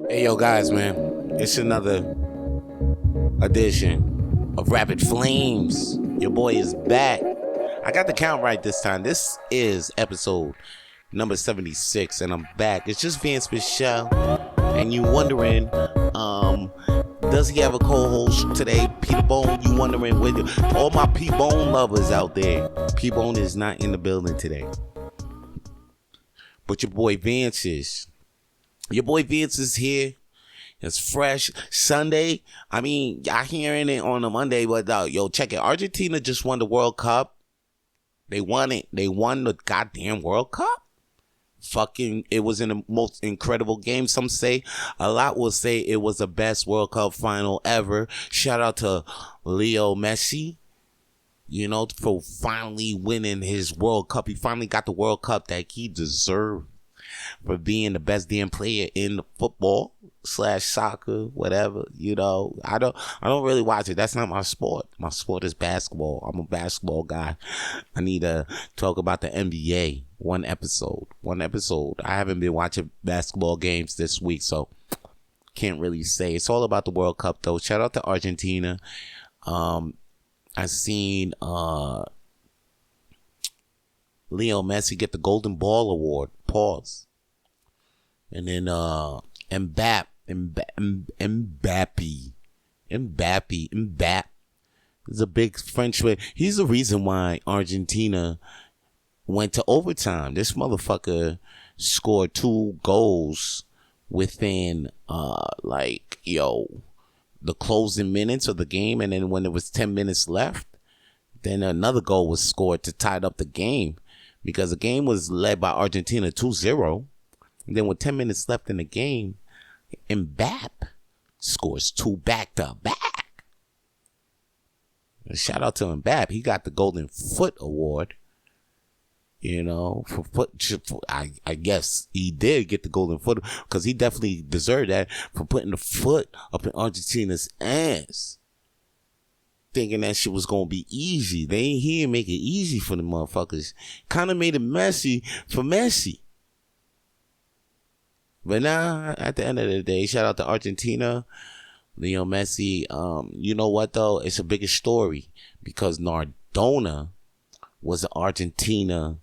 Hey, yo, guys, man. It's another edition of Rapid Flames. Your boy is back. I got the count right this time. This is episode number 76, and I'm back. It's just Vance Michelle, and you wondering, does he have a co-host today? P-Bone, you wondering all my P-Bone lovers out there. P-Bone is not in the building today, but your boy Vance is. Your boy Vance is here. It's fresh. Sunday. I mean, y'all hearing it on a Monday, but yo, check it. Argentina just won the World Cup. They won it. They won the goddamn World Cup. Fucking, it was in the most incredible game. Some say, a lot will say it was the best World Cup final ever. Shout out to Leo Messi, you know, for finally winning his World Cup. He finally got the World Cup that he deserved for being the best damn player in football / soccer, whatever. You know, I don't really watch it. That's not my sport. My sport is basketball. I'm a basketball guy. I need to talk about the NBA. One episode. I haven't been watching basketball games this week, so can't really say. It's all about the World Cup, though. Shout out to Argentina. I seen Leo Messi get the Golden Ball Award. Pause. And then Mbappe. He's a big French way. He's the reason why Argentina went to overtime. This motherfucker scored 2 goals within the closing minutes of the game, and then when there was 10 minutes left, then another goal was scored to tie up the game, because the game was led by Argentina 2-0. And then with 10 minutes left in the game, Mbappe scores 2 back-to-back. Shout out to Mbappe. He got the Golden Foot Award. You know, I guess he did get the Golden Foot, because he definitely deserved that for putting the foot up in Argentina's ass, thinking that shit was gonna be easy. He didn't make it easy for the motherfuckers. Kind of made it messy for Messi. But now, at the end of the day, shout out to Argentina, Leo Messi. You know what though? It's a bigger story, because Nardona was an Argentina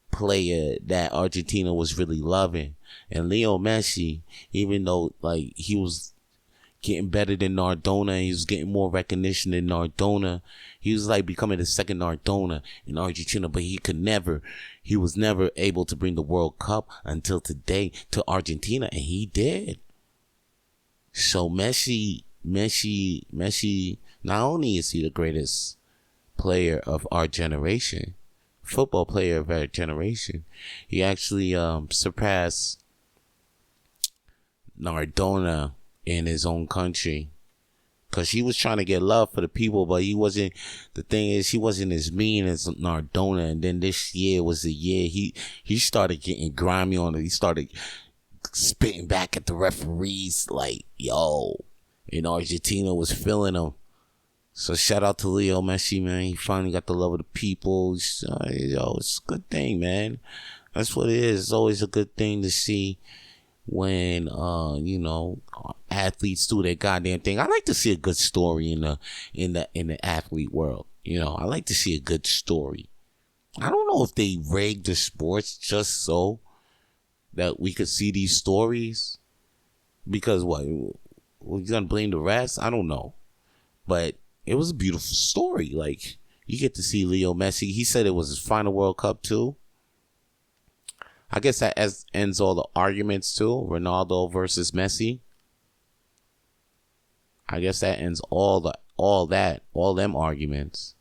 player that Argentina was really loving, and Leo Messi, even though like he was getting better than Nardona, he was getting more recognition than Nardona, he was like becoming the second Nardona in Argentina, but he was never able to bring the World Cup until today to Argentina, and he did. So Messi, not only is he the greatest player of our generation, football player of our generation, he actually surpassed Nardona in his own country, because he was trying to get love for the people, but he wasn't. The thing is, he wasn't as mean as Nardona. And then this year was the year he started getting grimy on it. He started spitting back at the referees like, yo, and Argentina was feeling him. So shout out to Leo Messi, man. He finally got the love of the people. It's a good thing, man. That's what it is. It's always a good thing to see when athletes do their goddamn thing. I like to see a good story in the athlete world. You know, I like to see a good story. I don't know if they rigged the sports just so that we could see these stories, because what, we're gonna blame the refs? I don't know, but it was a beautiful story. Like, you get to see Leo Messi. He said it was his final World Cup too. I guess that ends all the arguments too. Ronaldo versus Messi. I guess that ends all them arguments.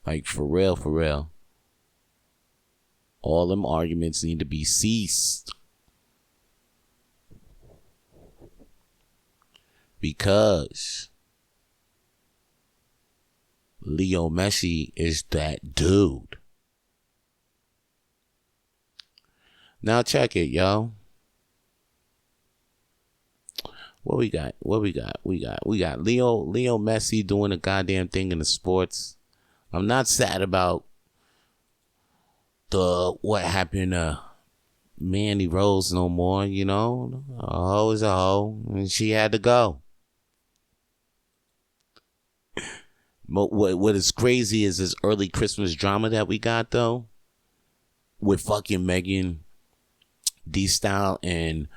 Like, for real. All them arguments need to be ceased, because Leo Messi is that dude. Now check it, yo. What we got? We got Leo Messi doing a goddamn thing in the sports. I'm not sad about what happened to Mandy Rose no more, you know. A hoe is a hoe, and she had to go. But what is crazy is this early Christmas drama that we got, though, with fucking Megan Thee Stallion and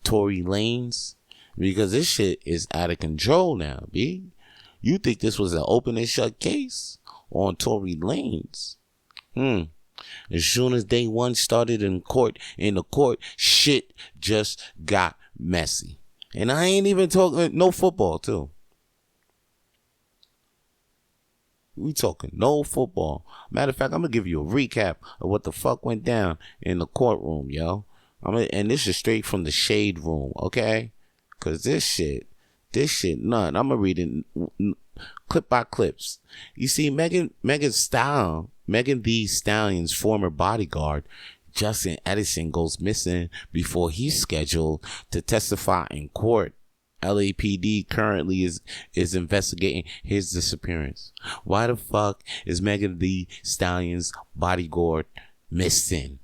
Tory Lanez, because this shit is out of control now, B. You think this was an open and shut case on Tory Lanez? As soon as day one started in the court, shit just got messy. And I ain't even talking no football too. We talking no football. Matter of fact, I'm gonna give you a recap of what the fuck went down in the courtroom, yo. And this is straight from the shade room, okay? Cause this shit, none. I'm gonna read it clip by clips. You see, Megan Thee Stallion's former bodyguard, Justin Edison, goes missing before he's scheduled to testify in court. LAPD currently is investigating his disappearance. Why the fuck is Megan Thee Stallion's bodyguard missing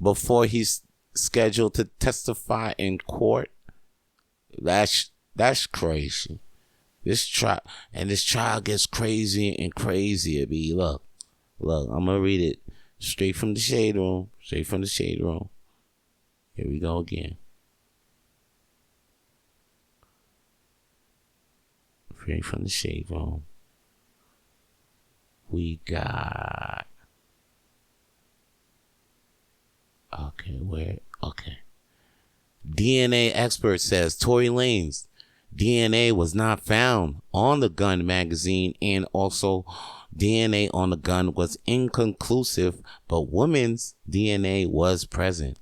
before he's scheduled to testify in court? That's crazy. This trial gets crazier and crazier. B, look, I'm gonna read it straight from the shade room. Here we go again. Straight from the shade room. We got. Okay. DNA expert says Tory Lanez DNA was not found on the gun magazine, and also DNA on the gun was inconclusive, but women's DNA was present.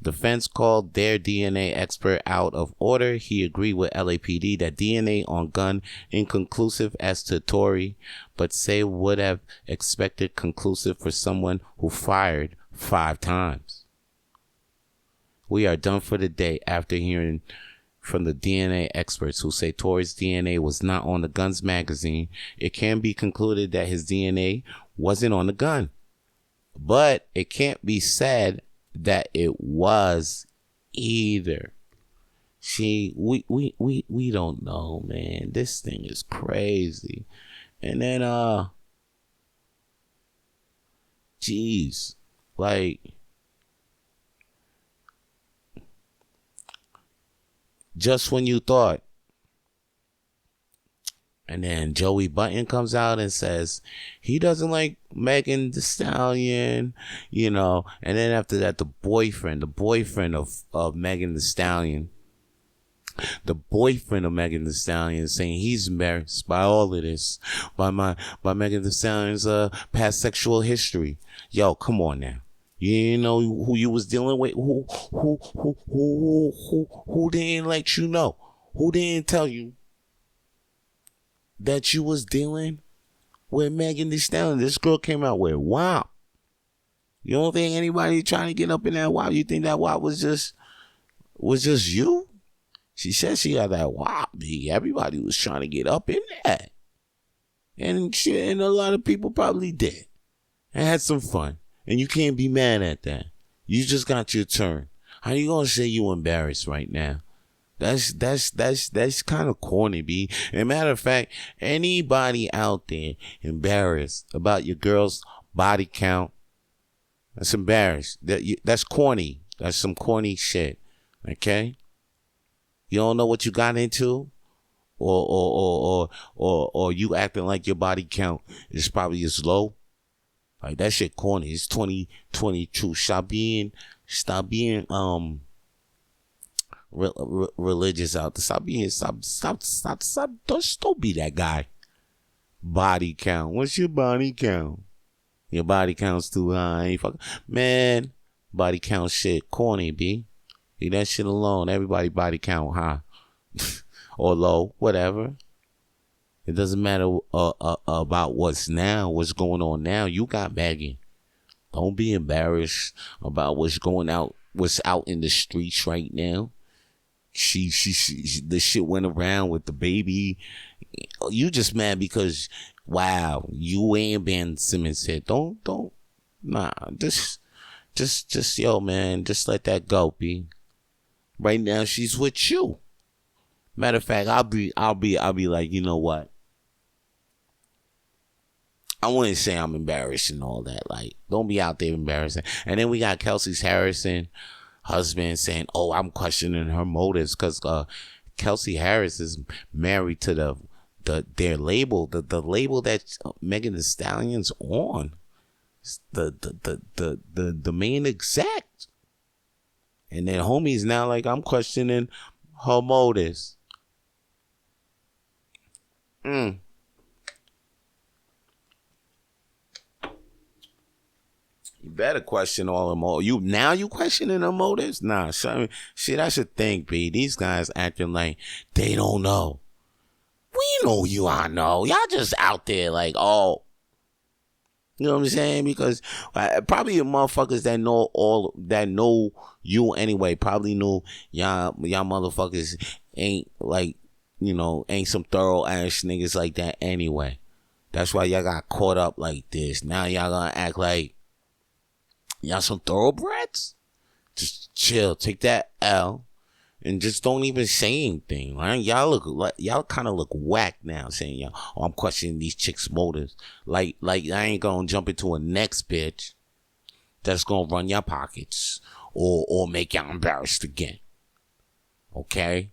Defense called their DNA expert out of order. He agreed with LAPD that DNA on gun inconclusive as to Tory, but say would have expected conclusive for someone who fired 5 times. We are done for the day after hearing from the DNA experts who say Tory's DNA was not on the gun's magazine. It can be concluded that his DNA wasn't on the gun, but it can't be said that it was either. We don't know, man. This thing is crazy. And then like just when you thought. And then Joey Button comes out and says he doesn't like Megan Thee Stallion, you know. And then after that, the boyfriend of Megan Thee Stallion, saying he's embarrassed by all of this, by Megan Thee Stallion's past sexual history. Yo, come on now. You know who you was dealing with? Who didn't let you know? Who didn't tell you that you was dealing with Megan Thee Stallion? This girl came out with WAP. You don't think anybody trying to get up in that WAP? You think that WAP was just you? She said she had that WAP. Everybody was trying to get up in that, and a lot of people probably did and had some fun. And you can't be mad at that. You just got your turn. How you gonna say you embarrassed right now? That's kind of corny, B. And matter of fact, anybody out there embarrassed about your girl's body count, that's embarrassed. That's corny. That's some corny shit. Okay? You don't know what you got into, or you acting like your body count is probably as low. Like, that shit corny. It's 2022. Stop being religious out there. Stop. Don't be that guy. Body count. What's your body count? Your body count's too high. Man, body count shit corny, B. Leave that shit alone. Everybody body count high or low, whatever. It doesn't matter about what's going on now. You got Megan. Don't be embarrassed about what's out in the streets right now. The shit went around with the baby. You just mad because Wow, you and Ben Simmons said, nah, just, yo, man, just let that go, B. Right now, she's with you. Matter of fact, I'll be like, you know what? I wouldn't say I'm embarrassed and all that. Like, don't be out there embarrassing. And then we got Kelsey Harrison, husband, saying, "Oh, I'm questioning her motives because Kelsey Harris is married to their label, the label that Megan Thee Stallion's on, the main exec." And then homies now like, I'm questioning her motives. You better question all the motives. You questioning her motives? Nah, shit, I should think, B. These guys acting like they don't know. We know you, I know. Y'all just out there like, oh. You know what I'm saying? Because probably the motherfuckers that know you anyway probably knew y'all motherfuckers ain't like, ain't some thorough ass niggas like that anyway. That's why y'all got caught up like this. Now y'all gonna act like y'all some thoroughbreds? Just chill, take that L, and just don't even say anything. Right? Y'all kind of look whack now, saying I'm questioning these chicks' motives. Like I ain't gonna jump into a next bitch that's gonna run your pockets or make y'all embarrassed again. Okay,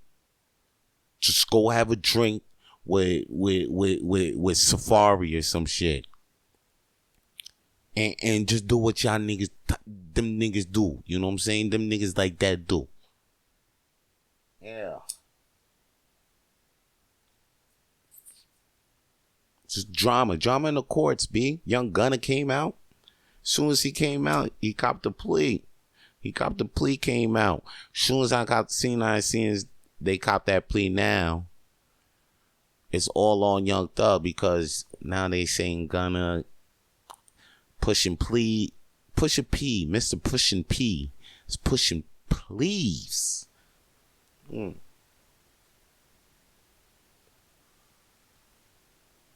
just go have a drink with Safari or some shit, and just do what y'all niggas, them niggas do. You know what I'm saying? Them niggas like that do. Yeah. Just drama in the courts, B. Young Gunna came out. Soon as he came out, he copped the plea. Came out. Soon as I got the scene, they copped that plea now. It's all on Young Thug because now they saying Gunna pushing P, Mr. Pushing P is pushing please.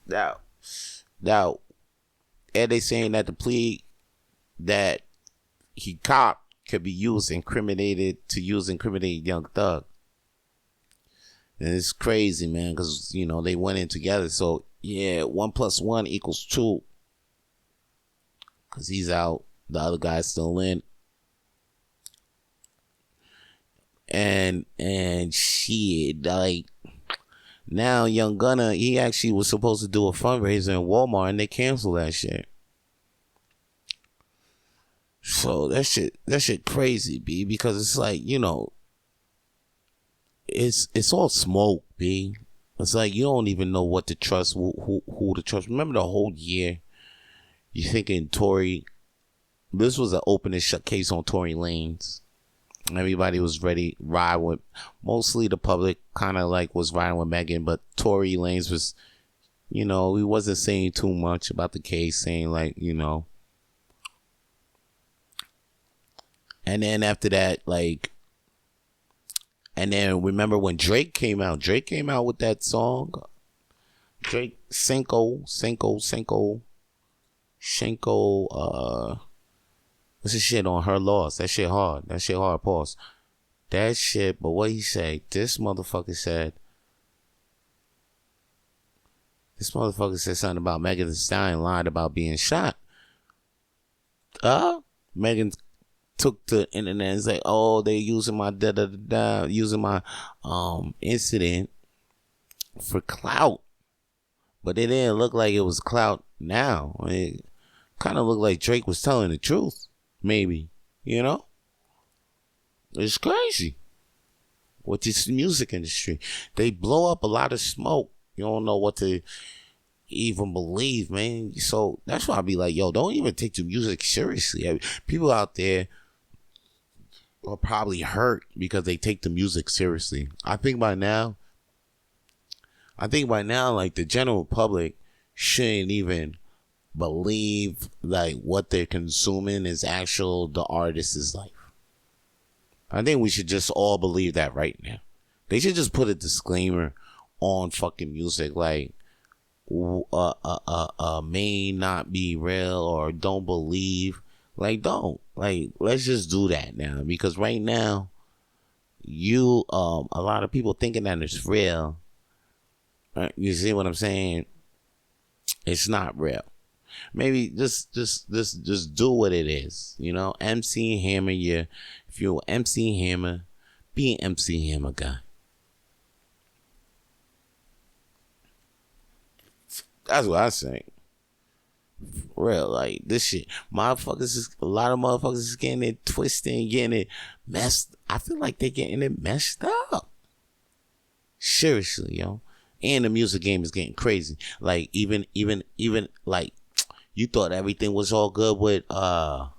Now, and they saying that the plea that he copped could be used to incriminate Young Thug. And it's crazy, man, because, they went in together. So, yeah, 1 + 1 = 2. Because he's out. The other guy's still in. And shit, like, now Young Gunna, he actually was supposed to do a fundraiser in Walmart, and they canceled that shit. So that shit crazy, B, because it's like, it's all smoke, B. It's like you don't even know what to trust, who to trust. Remember the whole year, you thinking Tory, this was an open and shut case on Tory Lanez. Everybody was ready, ride with, mostly the public kind of like was riding with Megan, but Tory Lanez was, he wasn't saying too much about the case, saying like, and then after that, like, and then remember when Drake came out with that song, Drake, Cinco, what's the shit on Her Loss? That shit hard, pause. That shit, but what he say? This motherfucker said something about Megan Thee Stallion lied about being shot. Megan took the internet and say, "Oh, they using my using my incident for clout," but it didn't look like it was clout. Now it kind of looked like Drake was telling the truth. Maybe, it's crazy with this music industry. They blow up a lot of smoke. You don't know what to even believe, man. So that's why I be like, yo, don't even take the music seriously. I mean, people out there are probably hurt because they take the music seriously. I think by now, like the general public shouldn't even believe like what they're consuming is the artist's life. I think we should just all believe that right now. They should just put a disclaimer on fucking music, like may not be real or don't believe, like, don't, like, let's just do that now, because right now you a lot of people thinking that it's real. You see what I'm saying? It's not real. Maybe just do what it is. You know, MC Hammer. Yeah, if you're MC Hammer, be an MC Hammer guy. That's what I say. For real, like, this shit, motherfuckers is, a lot of motherfuckers is getting it twisted and getting it messed. I feel like they're getting it messed up. Seriously, yo. And the music game is getting crazy. Like, even like, you thought everything was all good with Bow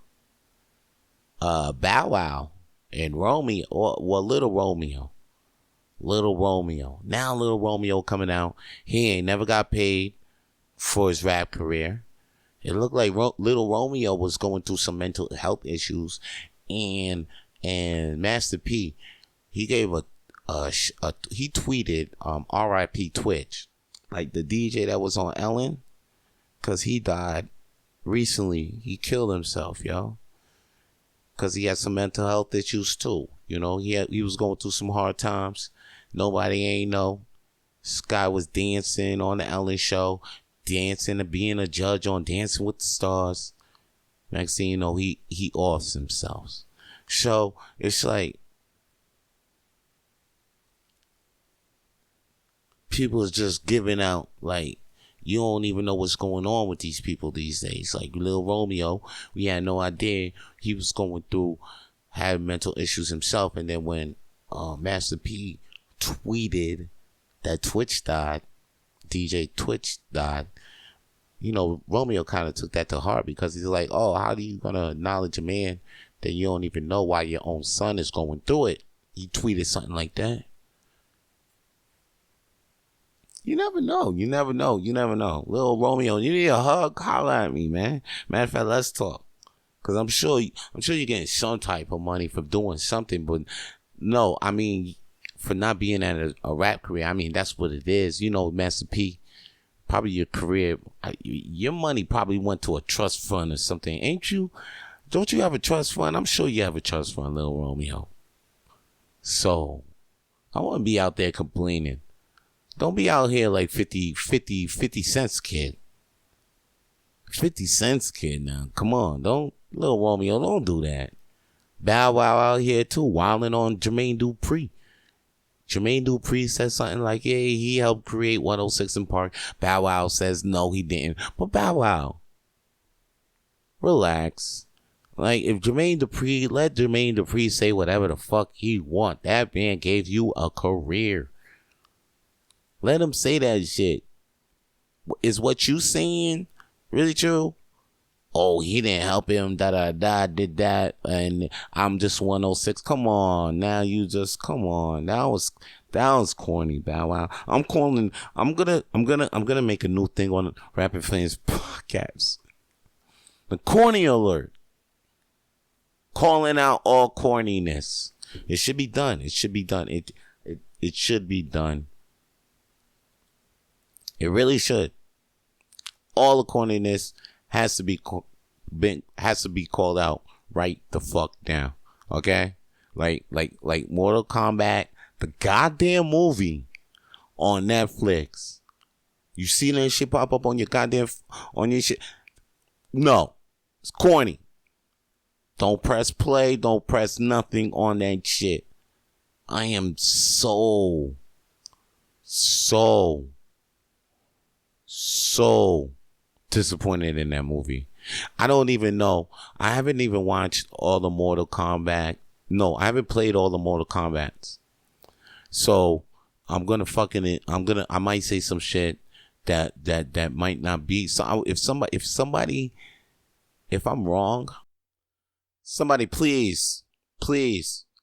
Wow and Romeo, or well, Little Romeo. Now Little Romeo coming out. He ain't never got paid for his rap career. It looked like Little Romeo was going through some mental health issues, and Master P, he gave he tweeted R.I.P. Twitch, like the DJ that was on Ellen, cause he died recently. He killed himself, yo, cause he had some mental health issues too. You know, he was going through some hard times. Nobody ain't know. This guy was dancing on the Ellen show, dancing and being a judge on Dancing with the Stars. Next thing you know, he offs himself. So it's like, people is just giving out, like, you don't even know what's going on with these people these days. Like Lil Romeo, we had no idea he was going through, had mental issues himself. And then when Master P tweeted that Twitch died, DJ Twitch died, you know, Romeo kind of took that to heart, because he's like, oh, how are you gonna acknowledge a man that you don't even know why your own son is going through it? He tweeted something like that. You never know. Lil Romeo, you need a hug? Holla at me, man. Matter of fact, let's talk. Cause I'm sure you're getting some type of money for doing something, but no, I mean, for not being at a rap career. I mean, that's what it is. You know, Master P, probably your career, your money probably went to a trust fund or something, ain't you? Don't you have a trust fund? I'm sure you have a trust fund, Lil Romeo. So, I want to be out there complaining. Don't be out here like 50 cents kid. 50 cents kid now. Come on. Lil Romeo, don't do that. Bow Wow out here too, wilding on Jermaine Dupri. Jermaine Dupri said something like, yeah, he helped create 106 in Park. Bow Wow says, no, he didn't. But Bow Wow, relax. Like, if let Jermaine Dupri say whatever the fuck he want. That man gave you a career. Let him say that shit. Is what you saying really true? Oh, he didn't help him, did that, and I'm just 106. Come on, now you just, come on. That was corny, Bow Wow. I'm gonna make a new thing on Rapid Flames podcast. The corny alert. Calling out all corniness. It should be done. It should be done. It should be done. It really should. All the corniness has to be called out right the fuck down. Okay? Like Mortal Kombat, the goddamn movie on Netflix. You see that shit pop up on your shit? No. It's corny. Don't press play, don't press nothing on that shit. I am so disappointed in that movie. I don't even know. I haven't even watched all the Mortal Kombat. No, I haven't played all the Mortal Kombats. So I might say some shit that might not be. So if I'm wrong, somebody please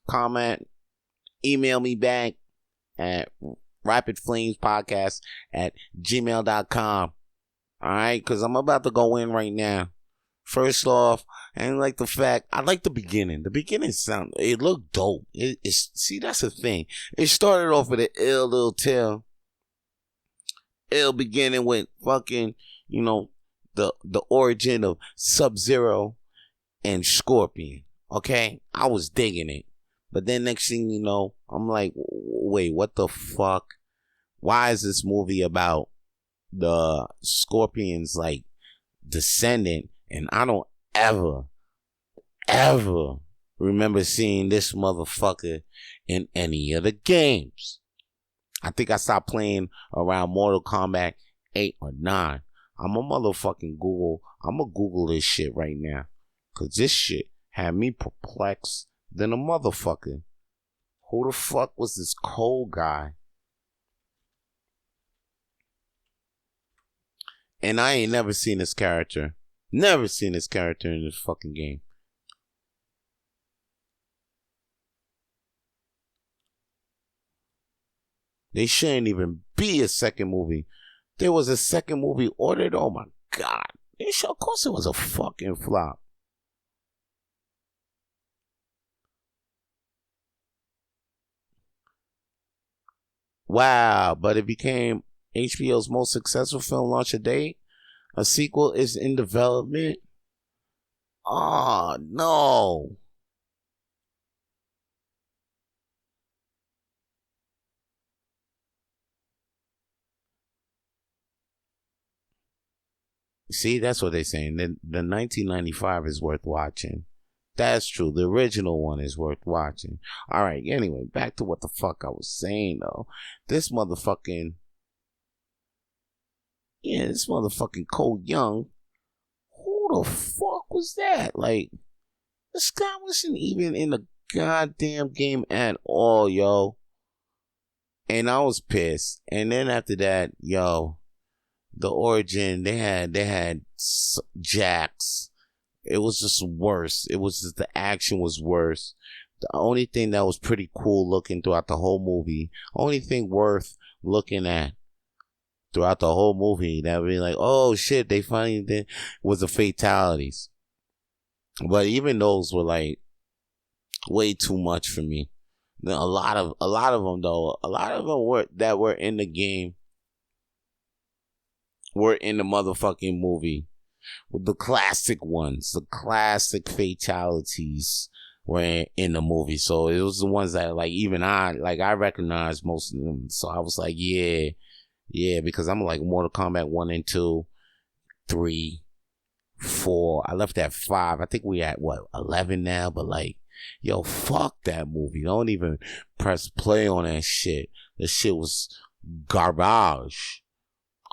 comment, email me back at rapidflamespodcast@gmail.com. All right, because I'm about to go in right now. First off, I like the fact, I like the beginning. The beginning it looked dope. See, that's the thing. It started off with an ill little tale, Ill beginning with fucking, the origin of Sub-Zero and Scorpion. Okay? I was digging it. But then next thing you know, I'm like, wait, what the fuck? Why is this movie about the Scorpion's like descendant? And I don't ever remember seeing this motherfucker in any of the games. I think I stopped playing around Mortal Kombat 8 or 9. I'm a motherfucking Google. I'm gonna Google this shit right now. Cause this shit had me perplexed than a motherfucker. Who the fuck was this cold guy? And I ain't never seen this character. Never seen this character in this fucking game. They shouldn't even be a second movie. There was a second movie ordered. Oh my god. Of course it was a fucking flop. Wow, but it became HBO's most successful film launch to date. A sequel is in development. Oh no. See, that's what they're saying. The 1995 is worth watching. That's true. The original one is worth watching. All right. Anyway, back to what the fuck I was saying though. This motherfucking Cole Young. Who the fuck was that? Like, this guy wasn't even in the goddamn game at all, yo. And I was pissed. And then after that, yo, the origin, they had Jax. It was just worse. It was just, the action was worse. The only thing that was pretty cool looking throughout the whole movie, only thing worth looking at throughout the whole movie that would be like, oh shit, they finally did, was the fatalities. But even those were like way too much for me. A lot of them though, were in the game were in the motherfucking movie. With the classic ones, the classic fatalities were in the movie. So it was the ones that like even I recognized most of them. So I was like, yeah, because I'm like Mortal Kombat 1 and 2, 3, 4. I left at 5. I think we at 11 now, but like, yo, fuck that movie. Don't even press play on that shit. That shit was garbage.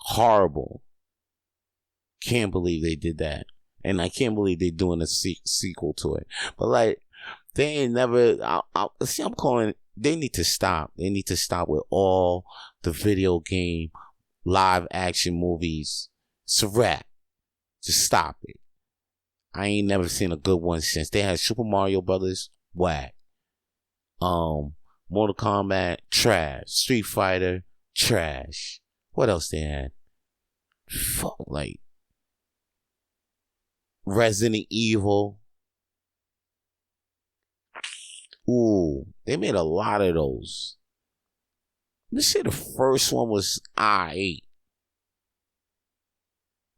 Horrible. Can't believe they did that. And I can't believe they're doing a sequel to it. But like, they ain't never, I'm calling, they need to stop. They need to stop with all the video game live action movies. It's a wrap. Just stop it. I ain't never seen a good one since. They had Super Mario Brothers, whack. Mortal Kombat, trash. Street Fighter, trash. What else they had? Fuck, like Resident Evil. Ooh, they made a lot of those. Let's say the first one was I-8.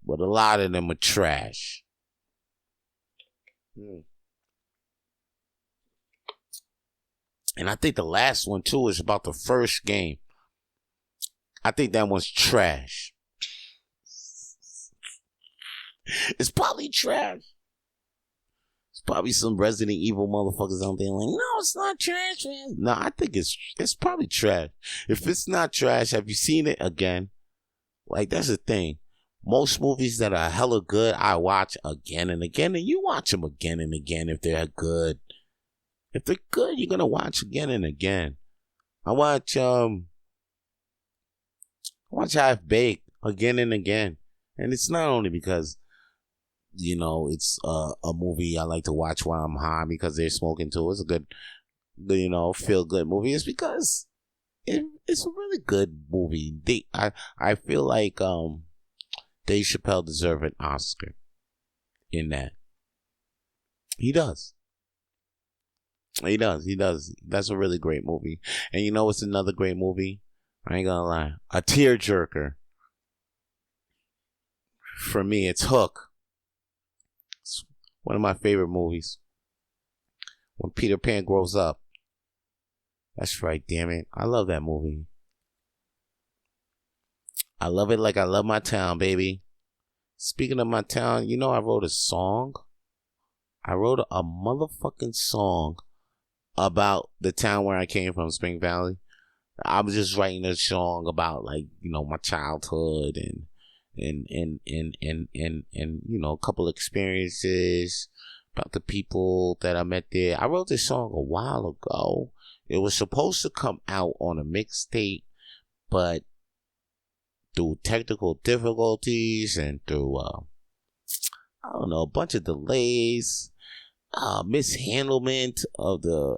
But a lot of them are trash. And I think the last one too is about the first game. I think that one's trash. It's probably trash. It's probably some Resident Evil motherfuckers out there like, no, it's not trash, man. No, I think it's probably trash. If it's not trash, have you seen it again? Like, that's the thing. Most movies that are hella good, I watch again and again, and you watch them again and again if they're good. If they're good, you're gonna watch again and again. I watch Half Baked again and again, and it's not only because, you know, it's a movie I like to watch while I'm high because they're smoking too. It's a good, you know, feel good movie. It's because it's a really good movie. I feel like Dave Chappelle deserves an Oscar in that. He does. He does. That's a really great movie. And you know what's another great movie? I ain't gonna lie. A tearjerker. for me, it's Hook. It's one of my favorite movies. When Peter Pan grows up. That's right, damn it. I love that movie. I love it like I love my town, baby. Speaking of my town, you know I wrote a song. I wrote a motherfucking song about the town where I came from, Spring Valley. I was just writing a song about, like, you know, my childhood and you know, a couple experiences about the people that I met there. I wrote this song a while ago. It was supposed to come out on a mixtape, but through technical difficulties and through I don't know, a bunch of delays, mishandlement of the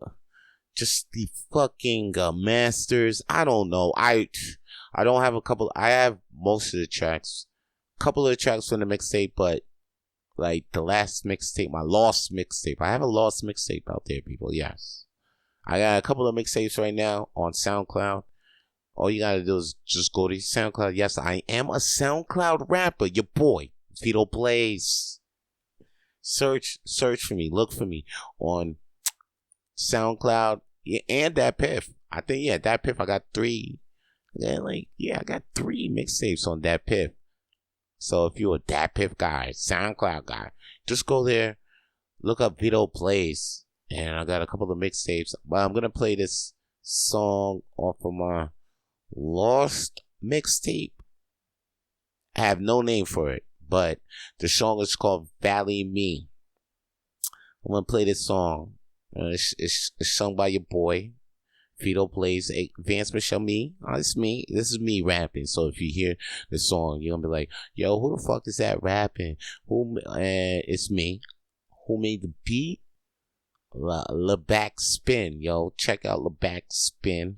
fucking masters. I don't know. I don't have I have most of the tracks. A couple of the tracks from the mixtape, but like the last mixtape, my lost mixtape. I have a lost mixtape out there, people. Yes. I got a couple of mixtapes right now on SoundCloud. All you gotta do is just go to SoundCloud. Yes, I am a SoundCloud rapper. Your boy, Vito Blaze. Search for me. Look for me on SoundCloud. Yeah, and that Piff. I think, yeah, that Piff. I got 3. I got 3 mixtapes on that Piff. So if you're a Dat Piff guy, SoundCloud guy, just go there, look up Vito Blaze, and I got a couple of mixtapes. But I'm gonna play this song off of my lost mixtape. I have no name for it, but the song is called Valley Me. I'm gonna play this song. It's sung by your boy Vito Blaze, Vance, Michelle, me. It's me. This is me rapping. So if you hear the song, you're gonna be like, "Yo, who the fuck is that rapping?" It's me. Who made the beat? LeBack Spin. Yo, check out LeBack Spin.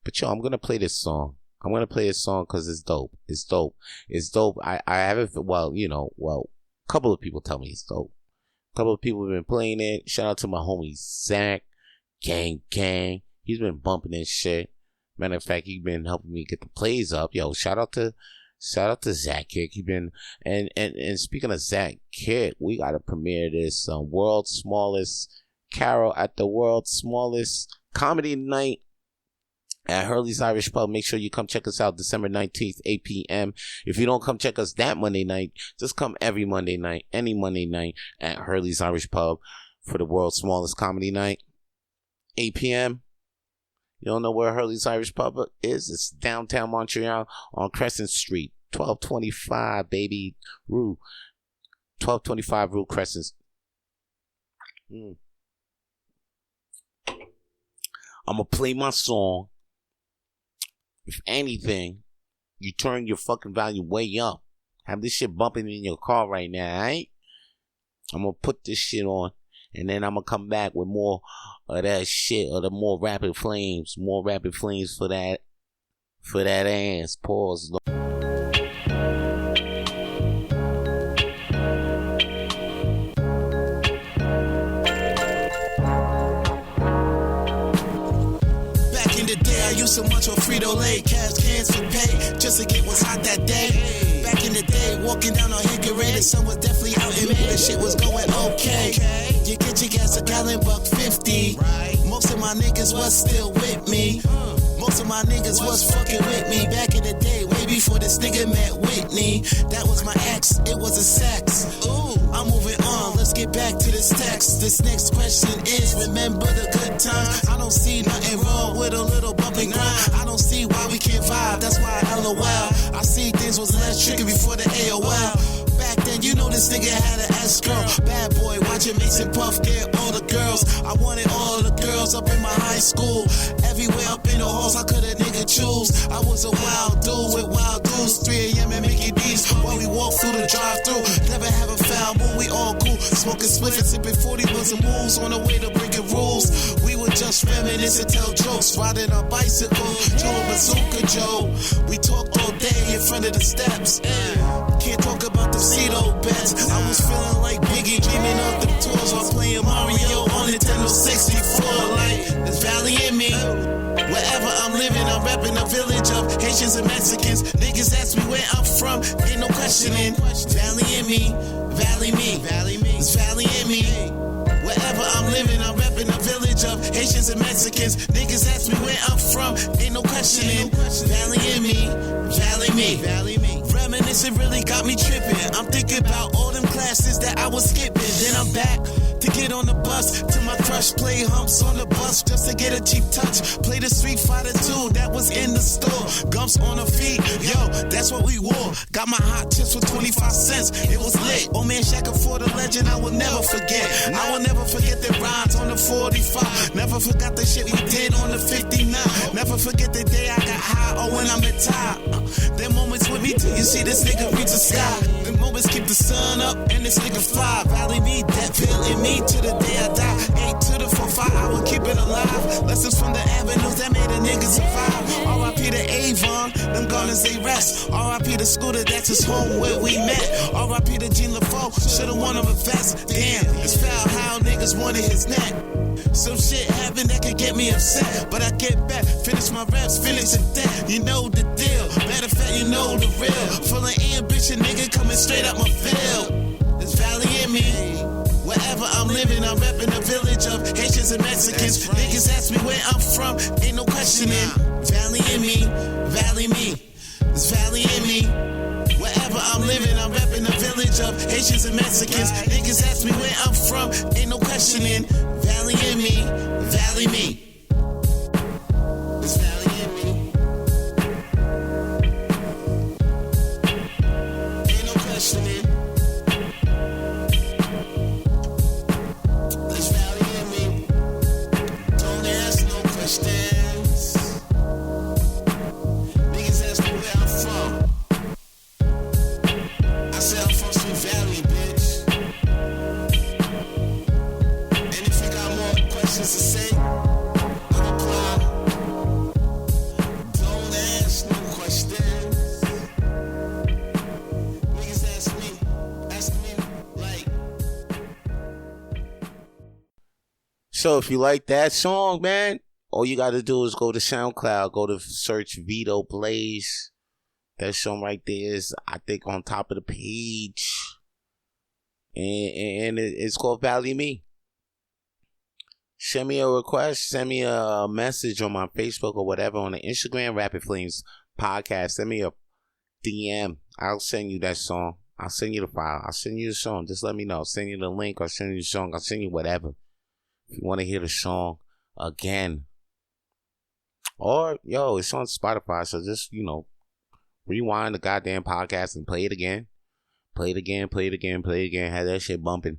But yo, I'm gonna play this song. I'm gonna play this song because it's dope. It's dope. It's dope. I haven't. Well, a couple of people tell me it's dope. A couple of people have been playing it. Shout out to my homie Zach, gang. He's been bumping this shit. Matter of fact, he's been helping me get the plays up. Yo, shout out to Zach Kick. He been and speaking of Zach Kick, we gotta premiere this world's smallest carol at the world's smallest comedy night at Hurley's Irish Pub. Make sure you come check us out December 19th, 8 p.m. If you don't come check us that Monday night, just come every Monday night, any Monday night at Hurley's Irish Pub for the world's smallest comedy night, 8 p.m. You don't know where Hurley's Irish Pub is? It's downtown Montreal on Crescent Street, 1225, baby. Rue. 1225 Rue Crescent. I'm going to play my song. If anything, you turn your fucking volume way up. Have this shit bumping in your car right now, alright? I'm gonna put this shit on, and then I'm gonna come back with more of that shit, or the more rapid flames for that ass. Pause. So much on Frito-Lay, cash cans for pay, just to get what's hot that day. Back in the day, walking down on Hickory, the sun was definitely out in May, the shit was going okay. You get your gas a gallon, $1.50. Most of my niggas was still with me. Most of my niggas was fucking with me back in the day, way before this nigga met Whitney. That was my ex, it was a sex. Ooh, I'm moving on, let's get back to this text. This next question is, remember the good times? I don't see nothing wrong with a little bump and grind. I don't see why we can't vibe, that's why I LOL. I see things was less tricky before the AOL. Back then, you know this nigga had an S-girl. Bad boy, watching Mason Puff get all the girls. I wanted all the girls up in my high school. Everywhere up in the halls, I could a nigga choose. I was a wild dude with wild dudes. 3 a.m. and Mickey D's while we walk through the drive-thru. Never have a foul mood, we all cool. Smoking spliff and sipping 40 ones and moves on the way to breaking rules. We were just reminisce and tell jokes. Riding a bicycle, Joe Bazooka Joe. We talked all day in front of the steps. Can't talk about the Cedo bets. I was feeling like Biggie, dreaming of the tours while playing Mario on Nintendo 64. Like, there's Valley in me. Wherever I'm living, I'm repping a village of Haitians and Mexicans. Niggas ask me where I'm from, ain't no questioning. Valley in me, Valley me, it's Valley in me. Wherever I'm living, I'm repping the village of Haitians and Mexicans. Niggas ask me where I'm from, ain't no questioning. Valley in me, Valley me. Reminiscing really got me tripping. I'm thinking about all them classes that I was skipping. Then I'm back to get on the bus to my crush, play humps on the bus just to get a cheap touch. Play the Street Fighter 2 that was in the store. Gumps on her feet, yo, that's what we wore. Got my hot chips for 25 cents, it was lit. Oh man, Shaq for the legend, I will never forget. I will never forget the rides on the 45. Never forgot the shit we did on the 59. Never forget the day I got high or when I'm at top. Them moments with me till you see this nigga reach the sky. The moments keep the sun up and this nigga fly. Valley me, that pill in me to the day I die. 8 to the 4-5, I will keep it alive. Lessons from the avenues that made a nigga survive. R.I.P. to Avon, them gunners they rest. R.I.P. to Scooter, that's his home where we met. R.I.P. to Gene LaFoe, should've won him a vest. Damn, it's foul how niggas wanted his neck. Some shit happened that could get me upset, but I get back, finish my raps, finish it that. You know the deal, matter of fact, you know the real. Full of ambition, nigga, coming straight up my field. There's Valley in me. Wherever I'm living, I'm repping the village of Haitians and Mexicans. Niggas ask me where I'm from, ain't no questioning. Valley in me, Valley me. There's Valley in me. Wherever I'm living, I'm repping the village of Haitians and Mexicans. Niggas ask me where I'm from, ain't no questioning. Valley in me, Valley me. It's Valley in me. Ain't no questioning. It's Valley in me. Don't ask no questions. Niggas ask me where I'm from. I said I'm from Sweet Valley, bitch. And if you got more questions to say, I'll reply. Don't ask no questions. Niggas ask me like. So if you like that song, man, all you got to do is go to SoundCloud, go to search Vito Blaze. That song right there is, I think, on top of the page. And it's called Valley Me. Send me a request. Send me a message on my Facebook or whatever. On the Instagram, Rapid Flames Podcast. Send me a DM. I'll send you that song. I'll send you the file. I'll send you the song. Just let me know. I'll send you the link. I'll send you the song. I'll send you whatever. If you want to hear the song again. Or, yo, it's on Spotify. So just, rewind the goddamn podcast and play it again. Play it again, play it again, play it again. Have that shit bumping.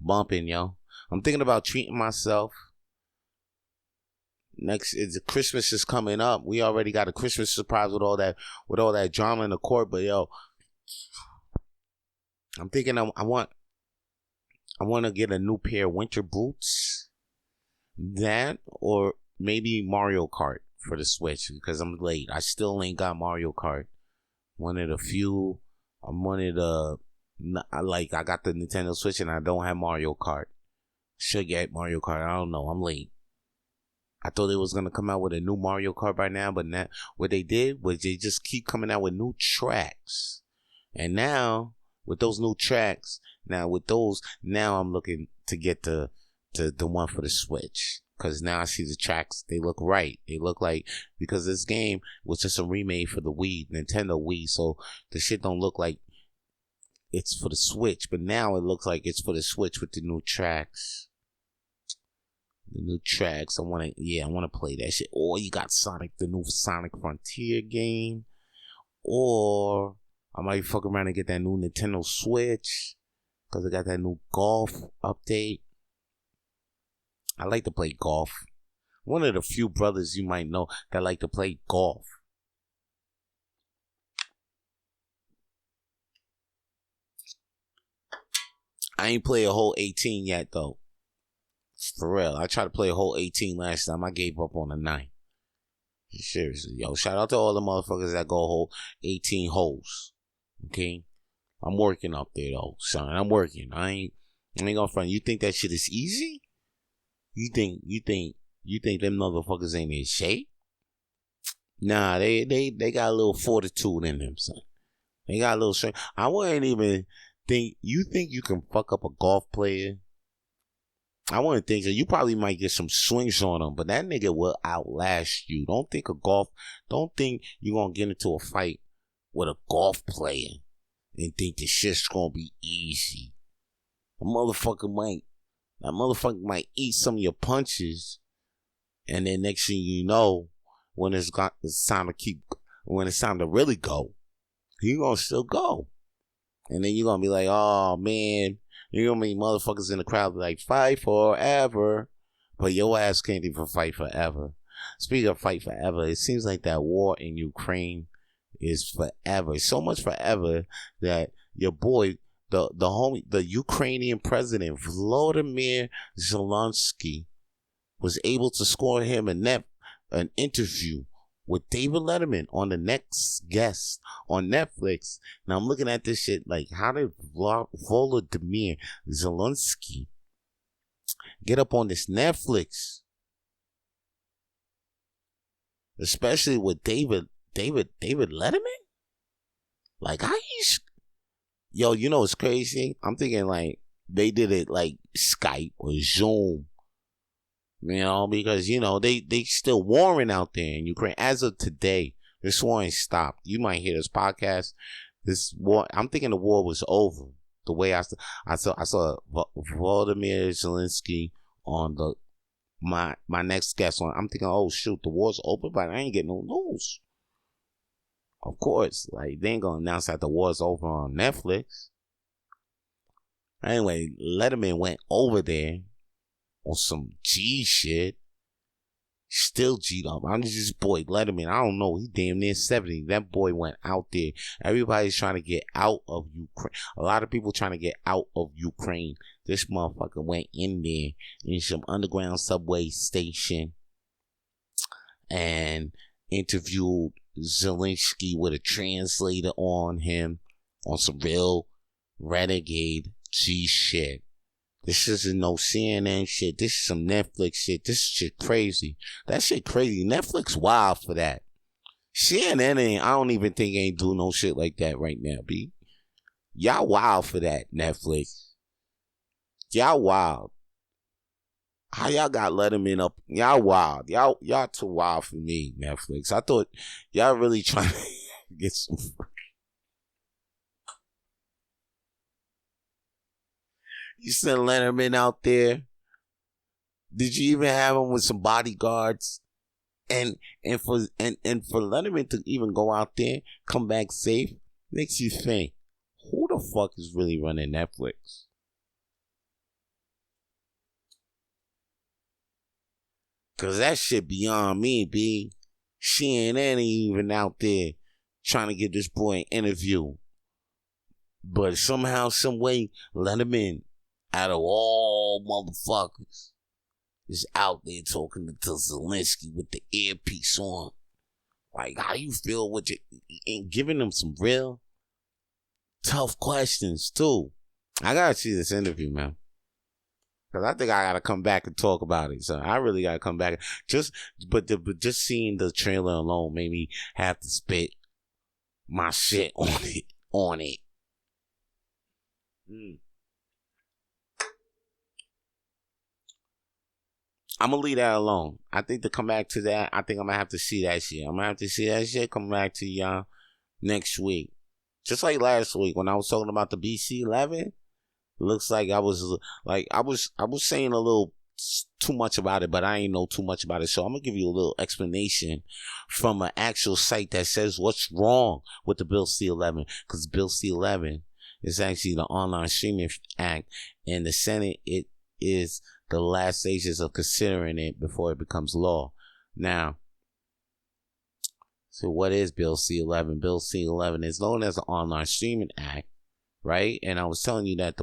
Bumping, yo. I'm thinking about treating myself. Christmas is coming up. We already got a Christmas surprise with all that drama in the court, but yo, I'm thinking I want to get a new pair of winter boots. That or maybe Mario Kart for the Switch because I'm late. I still ain't got Mario Kart. Wanted a few. I got the Nintendo Switch and I don't have Mario Kart. Should get Mario Kart. I don't know. I'm late. I thought they was going to come out with a new Mario Kart by now, but now what they did was they just keep coming out with new tracks. And now, with those new tracks, now I'm looking to get the one for the Switch. Because now I see the tracks, they look right. They look like, because this game was just a remake for the Wii, Nintendo Wii, so the shit don't look like it's for the Switch. But now it looks like it's for the Switch with the new tracks. The new tracks, I want to play that shit. Or you got the new Sonic Frontier game. Or I might fuck around and get that new Nintendo Switch. Because they got that new golf update. I like to play golf. One of the few brothers you might know that like to play golf. I ain't play a whole 18 yet, though. For real. I tried to play a whole 18 last time. I gave up on the 9. Seriously, yo. Shout out to all the motherfuckers that go whole 18 holes. Okay? I'm working up there, though, son. I'm working. I ain't gonna front. You think that shit is easy? You think them motherfuckers ain't in shape? Nah, they got a little fortitude in them, son. They got a little strength. I wouldn't even think you can fuck up a golf player. I wouldn't think so. You probably might get some swings on him, but that nigga will outlast you. Don't think you're gonna get into a fight with a golf player and think the shit's gonna be easy. That motherfucker might eat some of your punches, and then next thing you know, when it's time to really go, you gonna still go. And then you're gonna be like, oh man, you're gonna be motherfuckers in the crowd like, fight forever. But your ass can't even fight forever. Speaking of fight forever, it seems like that war in Ukraine is forever. So much forever that your boy, the Ukrainian president, Volodymyr Zelensky, was able to score him an interview with David Letterman on The Next Guest on Netflix. Now I'm looking at this shit like, how did Volodymyr Zelensky get up on this Netflix? Especially with David Letterman? Like, how he's... Yo, you know what's crazy? I'm thinking like they did it like Skype or Zoom. You know, because, you know, they still warring out there in Ukraine. As of today, this war ain't stopped. You might hear this podcast. This war, I'm thinking the war was over. The way I saw Volodymyr Zelensky on my next guest on. I'm thinking, oh shoot, the war's over, but I ain't getting no news. Of course, like they ain't gonna announce that the war's over on Netflix. Anyway, Letterman went over there on some G shit. Still G'd up. I'm just this boy Letterman. I don't know. He damn near 70. That boy went out there. Everybody's trying to get out of Ukraine. A lot of people trying to get out of Ukraine. This motherfucker went in there in some underground subway station and interviewed Zelensky with a translator on him on some real renegade G shit. This isn't no CNN shit. This is some Netflix shit. This shit crazy. That shit crazy. Netflix wild for that. CNN I don't even think ain't do no shit like that right now, B. Y'all wild for that, Netflix. Y'all wild. How y'all got Letterman up? Y'all wild. Y'all too wild for me, Netflix. I thought y'all really trying to get some... You sent Letterman out there. Did you even have him with some bodyguards? And for Letterman to even go out there, come back safe, makes you think, who the fuck is really running Netflix? Cause that shit beyond me, B. CNN ain't even out there trying to get this boy an interview. But somehow, some way, Letterman, out of all motherfuckers, is out there talking to Zelensky with the earpiece on. Like, how you feel with it? And giving them some real tough questions, too. I gotta see this interview, man. Because I think I gotta come back and talk about it. So I really gotta come back. But just seeing the trailer alone made me have to spit my shit on it. I'm gonna leave that alone. I think to come back to that, I think I'm gonna have to see that shit. Come back to y'all next week. Just like last week when I was talking about the BC11. Looks like I was saying a little too much about it, but I ain't know too much about it. So I'm gonna give you a little explanation from an actual site that says what's wrong with the Bill C-11, because Bill C-11 is actually the Online Streaming Act, and the Senate, it is the last stages of considering it before it becomes law. Now, so what is Bill C-11? Bill C-11 is known as the Online Streaming Act, right? And I was telling you that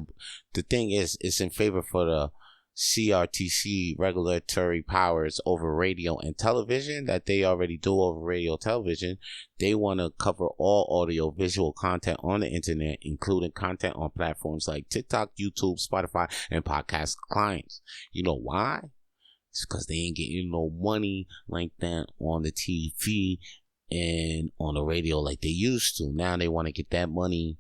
the thing is, it's in favor for the CRTC regulatory powers over radio and television that they already do over radio and television. They want to cover all audio visual content on the internet, including content on platforms like TikTok, YouTube, Spotify, and podcast clients. You know why? It's because they ain't getting no money like that on the TV and on the radio like they used to. Now they want to get that money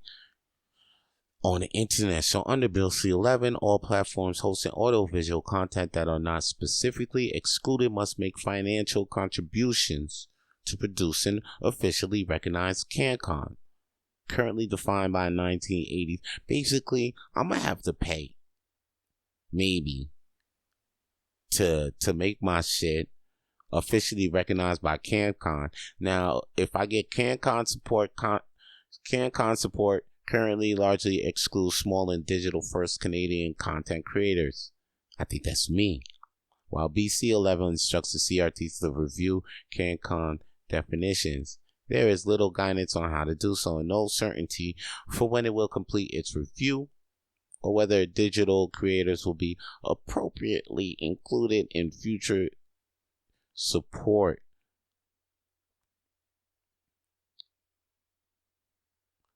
on the internet. So under Bill C-11, all platforms hosting audiovisual content that are not specifically excluded must make financial contributions to producing officially recognized CanCon, currently defined by 1980s. Basically, I'm gonna have to pay, maybe, to make my shit officially recognized by CanCon. Now, if I get CanCon support, CanCon support currently largely excludes small and digital-first Canadian content creators. I think that's me. While BC11 instructs the CRTs to review CanCon definitions, there is little guidance on how to do so and no certainty for when it will complete its review or whether digital creators will be appropriately included in future support.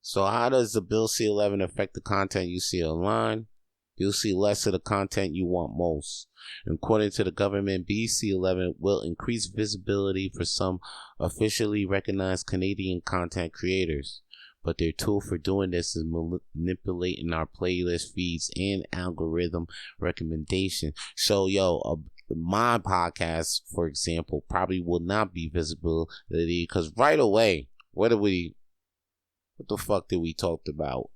So how does the Bill C-11 affect the content you see online? You'll see less of the content you want most. According to the government, BC-11 will increase visibility for some officially recognized Canadian content creators, but their tool for doing this is manipulating our playlist feeds and algorithm recommendation. So, my podcast, for example, probably will not be visibility because right away, what the fuck did we talk about?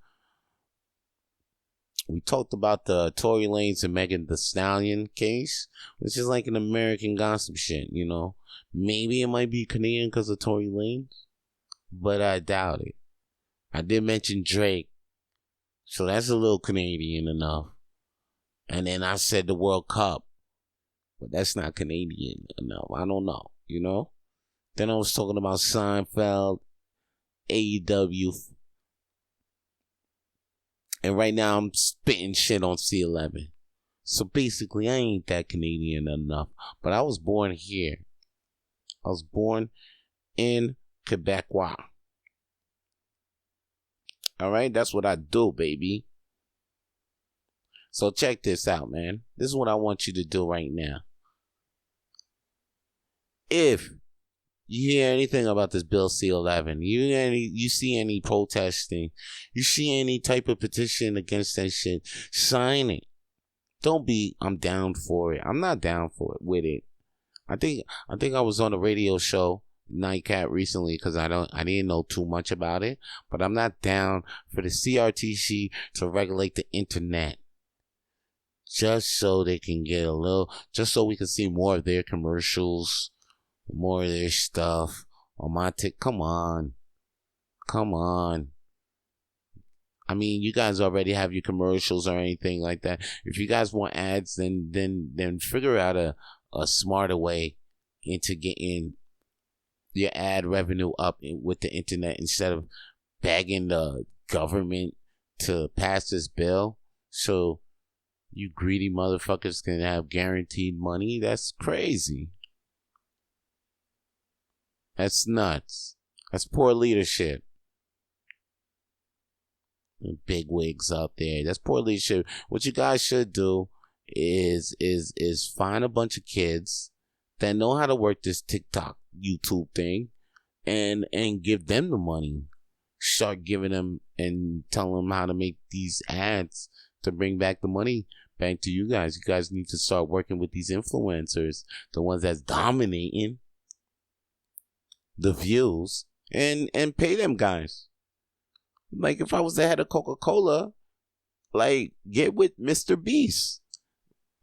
We talked about the Tory Lanez and Megan Thee Stallion case, which is like an American gossip shit, you know. Maybe it might be Canadian because of Tory Lanez, but I doubt it. I did mention Drake, so that's a little Canadian enough. And then I said the World Cup, but that's not Canadian enough. I don't know, you know. Then I was talking about Seinfeld, AEW, and right now I'm spitting shit on C-11. So basically, I ain't that Canadian enough. But I was born here. I was born in Quebecois. Alright, that's what I do, baby. So check this out, man. This is what I want you to do right now. If you hear anything about this Bill C-11, you see any protesting, you see any type of petition against that shit, sign it. Don't be, I'm down for it. I'm not down for it with it. I think I was on a radio show, Nightcat, recently because I didn't know too much about it, but I'm not down for the CRTC to regulate the internet. Just so they can get just so we can see more of their commercials, more of their stuff on my come on. I mean, you guys already have your commercials or anything like that. If you guys want ads, then figure out a smarter way into getting your ad revenue up with the internet instead of begging the government to pass this bill so you greedy motherfuckers can have guaranteed money. That's crazy. That's nuts. That's poor leadership. Big wigs out there. That's poor leadership. What you guys should do is find a bunch of kids that know how to work this TikTok, YouTube thing, and give them the money. Start giving them and tell them how to make these ads to bring back the money back to you guys. You guys need to start working with these influencers, the ones that's dominating the views, and pay them guys. Like if I was the head of Coca-Cola, like get with Mr. Beast,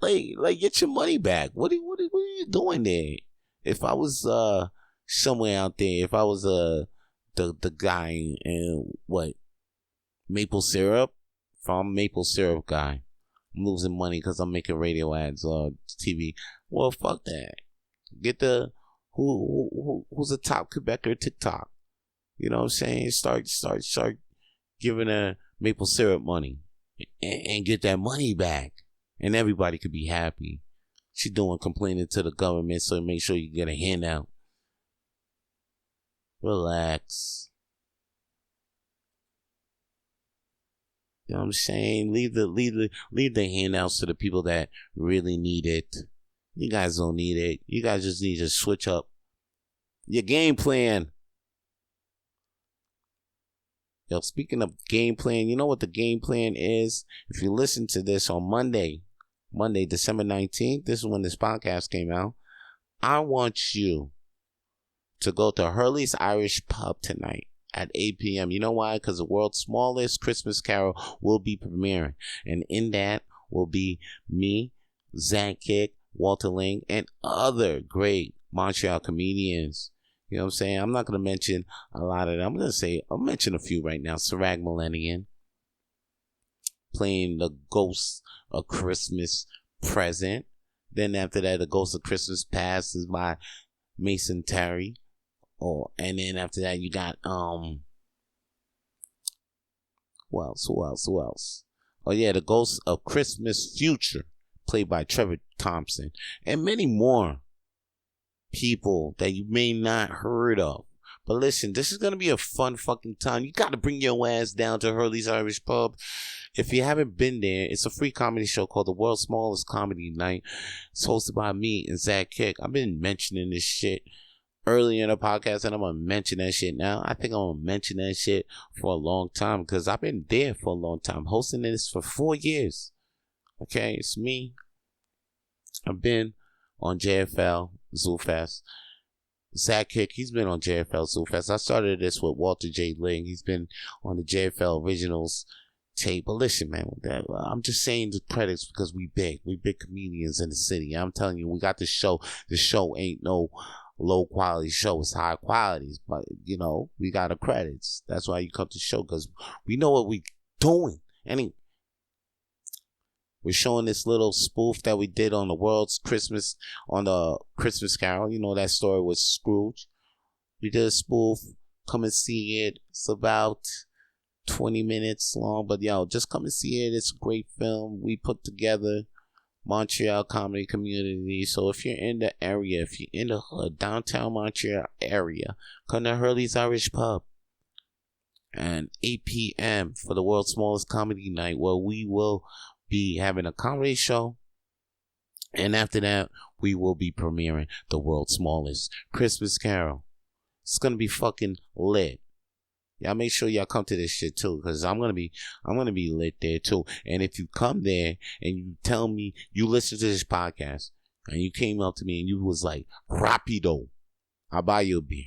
like get your money back. What are you doing there? If I was somewhere out there, if I was the guy in maple syrup, if I'm a maple syrup guy, I'm losing money because I'm making radio ads or TV. Well, fuck that. Get the who's the top Quebecer TikTok? You know what I'm saying? Start giving her maple syrup money and get that money back, and everybody could be happy. She complaining to the government, so make sure you get a handout. Relax. You know what I'm saying? Leave the handouts to the people that really need it. You guys don't need it. You guys just need to switch up your game plan. Yo, speaking of game plan, you know what the game plan is? If you listen to this on Monday, December 19th, this is when this podcast came out. I want you to go to Hurley's Irish Pub tonight at 8 p.m. You know why? Because the world's smallest Christmas carol will be premiering. And in that will be me, Zach Kick, Walter Ling, and other great Montreal comedians. You know what I'm saying? I'm not going to mention a lot of them. I'll mention a few right now. Sarag Millennium playing the Ghost of Christmas Present. Then after that, the Ghost of Christmas Past is by Mason Terry. And then after that, you got, who else? Oh yeah, the Ghost of Christmas Future, played by Trevor Thompson. And many more people that you may not heard of. But listen, this is going to be a fun fucking time. You got to bring your ass down to Hurley's Irish Pub. If you haven't been there, it's a free comedy show called The World's Smallest Comedy Night. It's hosted by me and Zach Kick. I've been mentioning this shit earlier in the podcast, and I'm going to mention that shit now. I think I'm going to mention that shit for a long time because I've been there for a long time, hosting this for 4 years. Okay, it's me. I've been on JFL, ZooFest. Zach Kick, he's been on JFL ZooFest. I started this with Walter J. Ling. He's been on the JFL Originals tape. But listen, man, I'm just saying the credits because we big. We big comedians in the city. I'm telling you, we got this show. The show ain't no low quality show. It's high quality. But, you know, we got the credits. That's why you come to the show because we know what we doing. Anyway. We're showing this little spoof that we did on the Christmas Carol. You know that story with Scrooge. We did a spoof. Come and see it. It's about 20 minutes long. But yo, just come and see it. It's a great film. We put together Montreal comedy community. So if you're in the area, if you're in the hood, downtown Montreal area, come to Hurley's Irish Pub. And 8 p.m. for the world's smallest comedy night where we will be having a comedy show, and after that we will be premiering the world's smallest Christmas Carol. It's gonna be fucking lit. Y'all make sure y'all come to this shit too, because I'm gonna be lit there too. And if you come there and you tell me you listen to this podcast and you came up to me and you was like, Rapido, I'll buy you a beer.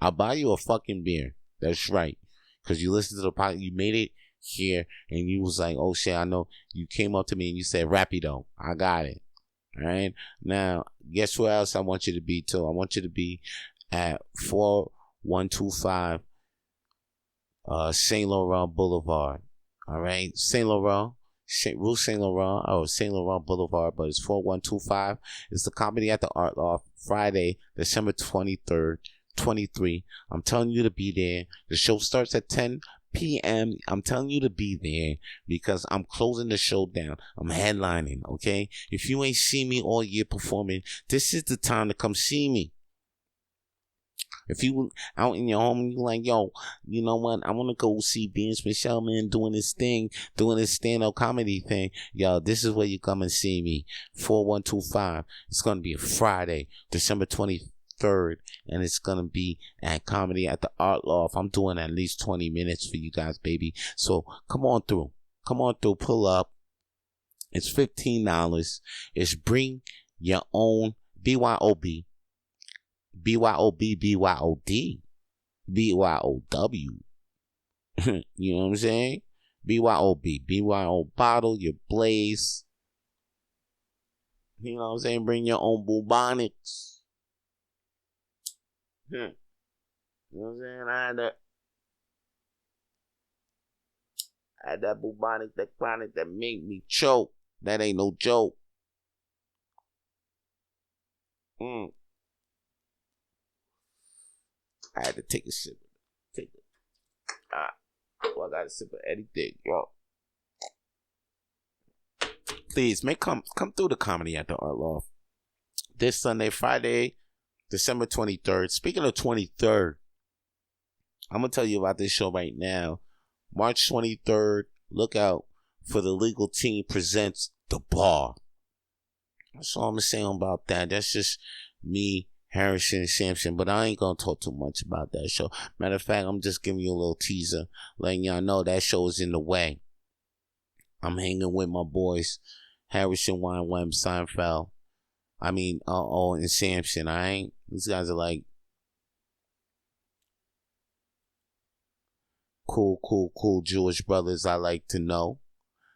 I'll buy you a fucking beer. That's right, because you listened to the podcast, you made it here, and you was like, oh shit, I know. You came up to me and you said, Rapido, I got it. Alright, now guess where else I want you to be too? I want you to be at 4125 Saint Laurent Boulevard. Alright, Rue Saint Laurent, or Saint Laurent Boulevard, but it's 4125. It's the Comedy at the Art Loft, Friday, December 23rd, 23. I'm telling you to be there. The show starts at 10 p.m. I'm telling you to be there because I'm closing the show down. I'm headlining, okay? If you ain't seen me all year performing, this is the time to come see me. If you out in your home and you like, yo, you know what? I want to go see Vance Michelle, man, doing this stand-up comedy thing. Yo, this is where you come and see me. 4125. It's going to be a Friday, December 23rd. And it's gonna be at Comedy at the Art Loft. I'm doing at least 20 minutes for you guys, baby. So come on through, pull up. It's $15. It's bring your own BYOB, BYOD, BYOW. You know what I'm saying? BYO bottle, your blaze. You know what I'm saying? Bring your own bubonics. You know what I'm saying? I had that bubonic, that chronic that made me choke. That ain't no joke. I had to take a sip. I got a sip of anything, yo. Please, come through the Comedy at the Art Loft this Sunday, Friday, December 23rd. Speaking of 23rd, I'm going to tell you about this show right now. March 23rd, look out for The Legal Team presents The Bar. That's all I'm saying about that. That's just me Harrison Sampson, but I ain't gonna talk too much about that show. Matter of fact, I'm just giving you a little teaser, letting y'all know that show is in the way. I'm hanging with my boys, Harrison, Wem, Seinfeld. And Sampson. These guys are like cool Jewish brothers I like to know.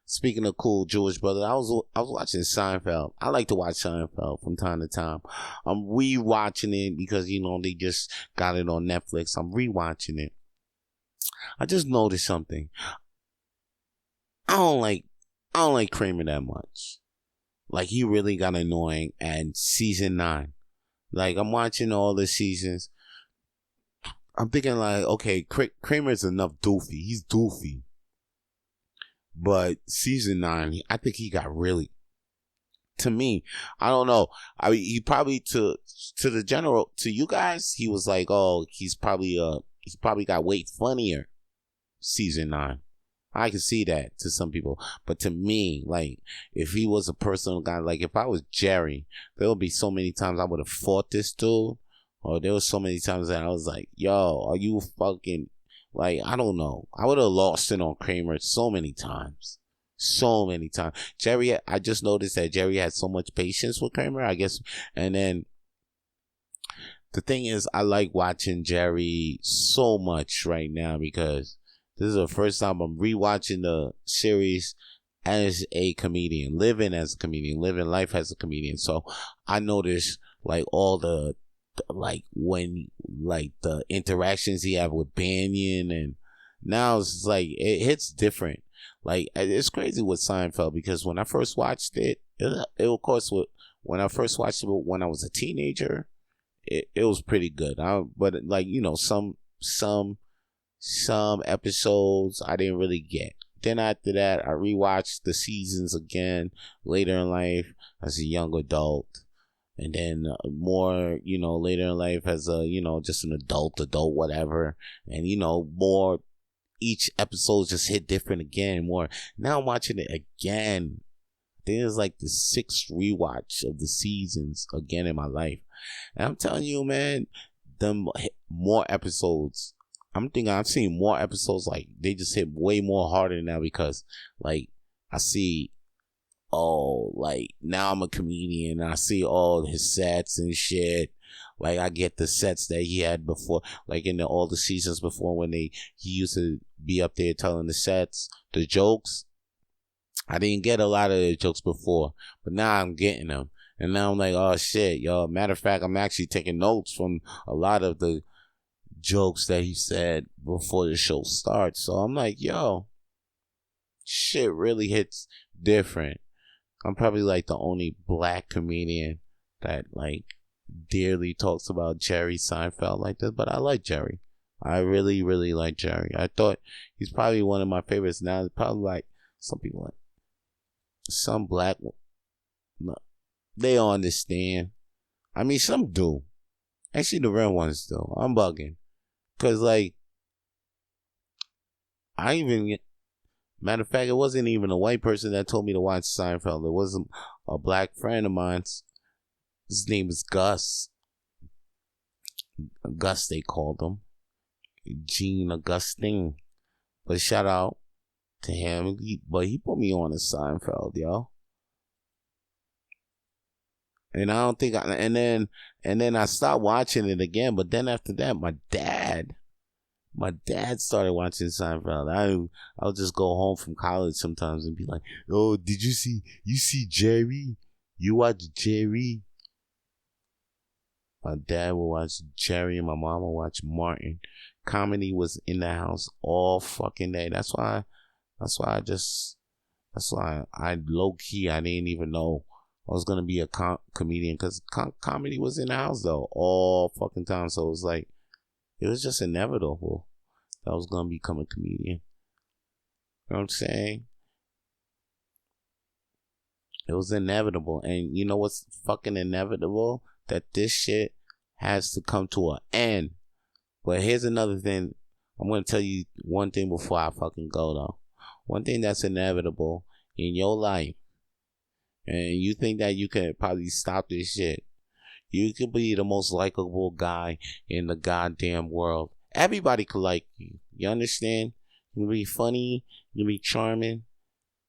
Speaking of cool Jewish brothers, I was watching Seinfeld. I like to watch Seinfeld from time to time. I'm rewatching it because they just got it on Netflix. I'm rewatching it. I just noticed something. I don't like Kramer that much. Like, he really got annoying at season 9. Like, I'm watching all the seasons. I'm thinking like, okay, Kramer's enough doofy. He's doofy. But season 9, I think he got really, to me, I don't know. I mean, he probably to you guys, he was like, oh, he's probably got way funnier season 9. I can see that to some people. But to me, like, if he was a personal guy, like if I was Jerry, there would be so many times I would have fought this dude. Or there was so many times that I was like, yo, are you fucking, like, I don't know. I would have lost it on Kramer so many times. So many times. Jerry, I just noticed that Jerry had so much patience with Kramer, I guess. And then the thing is, I like watching Jerry so much right now because this is the first time I'm rewatching the series as a comedian, living life as a comedian. So I noticed like all the the interactions he had with Banyan, and now it's like it hits different. Like, it's crazy with Seinfeld because when I first watched it, when I first watched it when I was a teenager, it was pretty good. But like, some episodes I didn't really get. Then after that, I rewatched the seasons again later in life as a young adult. And then more, later in life as a, just an adult, whatever. And, more, each episode just hit different again, more. Now I'm watching it again. I think it's like the 6th rewatch of the seasons again in my life. And I'm telling you, man, more episodes. I'm thinking I've seen more episodes, like, they just hit way more harder now because, like, I see, like, now I'm a comedian and I see all his sets and shit. Like, I get the sets that he had before, like in all the seasons before when he used to be up there telling the sets, the jokes. I didn't get a lot of the jokes before, but now I'm getting them. And now I'm like, oh shit, yo. Matter of fact, I'm actually taking notes from a lot of the jokes that he said before the show starts. So I'm like, yo, shit really hits different. I'm probably like the only black comedian that like dearly talks about Jerry Seinfeld like this, but I like Jerry. I really, really like Jerry. I thought he's probably one of my favorites. Now it's probably like some people, like some black, they don't understand. I mean, some do. Actually, the real ones do. I'm bugging. Cause like, matter of fact, it wasn't even a white person that told me to watch Seinfeld. It wasn't a black friend of mine's. His name is Gus. Gus, they called him. Gene Augustine. But shout out to him. But he put me on to Seinfeld, yo. And I don't think and then I stopped watching it again. But then after that, my dad started watching Seinfeld. I'll just go home from college sometimes and be like, "Oh, did you see Jerry? You watch Jerry?" My dad will watch Jerry and my mom will watch Martin. Comedy was in the house all fucking day. That's why I low key, I didn't even know I was gonna be a comedian because comedy was in the house though all fucking time. So it was like, it was just inevitable that I was gonna become a comedian. You know what I'm saying? It was inevitable. And you know what's fucking inevitable? That this shit has to come to an end. But here's another thing. I'm gonna tell you one thing before I fucking go though. One thing that's inevitable in your life, and you think that you can probably stop this shit. You could be the most likable guy in the goddamn world. Everybody could like you. You understand? You can be funny. You can be charming.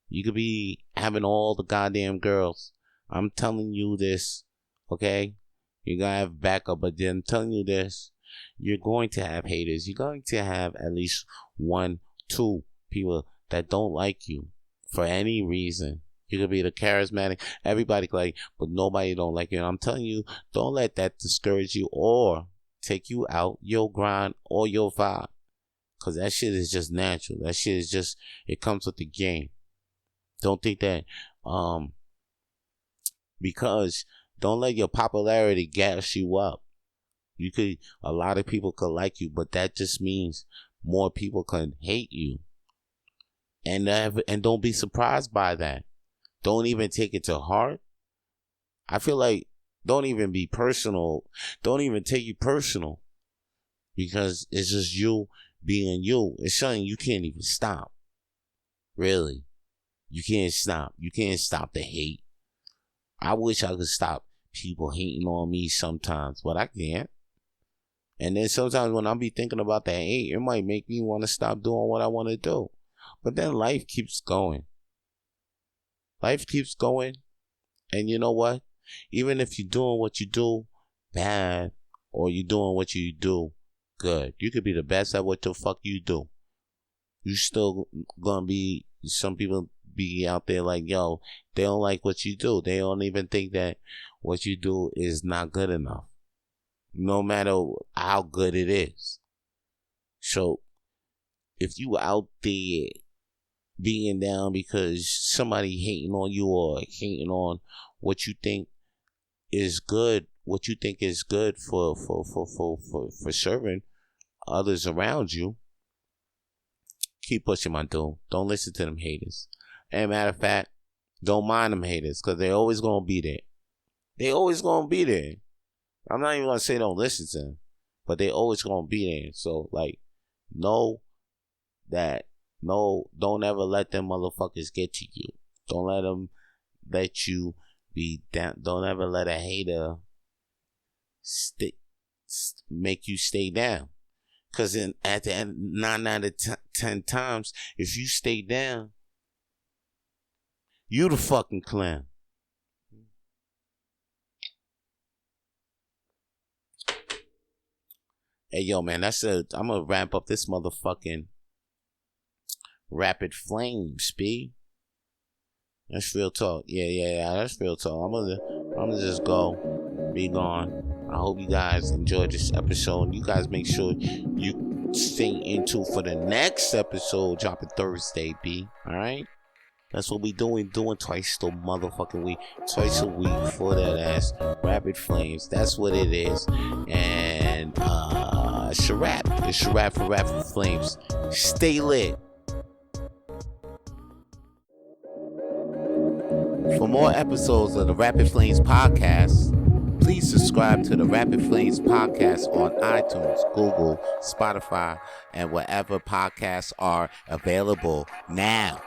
You could be having all the goddamn girls. I'm telling you this, okay? You're going to have backup, but then I'm telling you this. You're going to have haters. You're going to have at least 1, 2 people that don't like you for any reason. You could be the charismatic. Everybody like, but nobody don't like you. And I'm telling you, don't let that discourage you or take you out your grind or your vibe. Because that shit is just natural. That shit is just, it comes with the game. Don't think that, because don't let your popularity gas you up. A lot of people could like you, but that just means more people can hate you. And don't be surprised by that. Don't even take it to heart. I feel like don't even be personal. Don't even take you personal. Because it's just you being you. It's something you can't even stop. Really. You can't stop. You can't stop the hate. I wish I could stop people hating on me sometimes, but I can't. And then sometimes when I be thinking about that hate, it might make me want to stop doing what I want to do. But then life keeps going. Life keeps going. And you know what? Even if you're doing what you do bad or you're doing what you do good, you could be the best at what the fuck you do. You still gonna be, some people be out there like, yo, they don't like what you do. They don't even think that what you do is not good enough. No matter how good it is. So, if you out there being down because somebody hating on you or hating on what you think is good, what you think is good for serving others around you, keep pushing, my dude. Don't listen to them haters. And matter of fact, don't mind them haters, because they always gonna be there. They always gonna be there. I'm not even gonna say don't listen to them, but they always gonna be there. So like, know that, don't ever let them motherfuckers get to you. Don't let them let you be down. Don't ever let a hater make you stay down. Because at the end, 9 out of 10 times, if you stay down, you the fucking clown. Hey, yo, man, I'm going to wrap up this motherfucking Rapid Flames, B. That's real talk. Yeah, that's real talk. I'm gonna just go, be gone. I hope you guys enjoyed this episode. You guys make sure you stay in tune for the next episode dropping Thursday, B. Alright? That's what we doing twice the motherfucking week. Twice a week for that ass. Rapid Flames. That's what it is. And it's a wrap. It's a wrap for Rapid Flames. Stay lit. For more episodes of the Rapid Flames podcast, please subscribe to the Rapid Flames podcast on iTunes, Google, Spotify, and wherever podcasts are available now.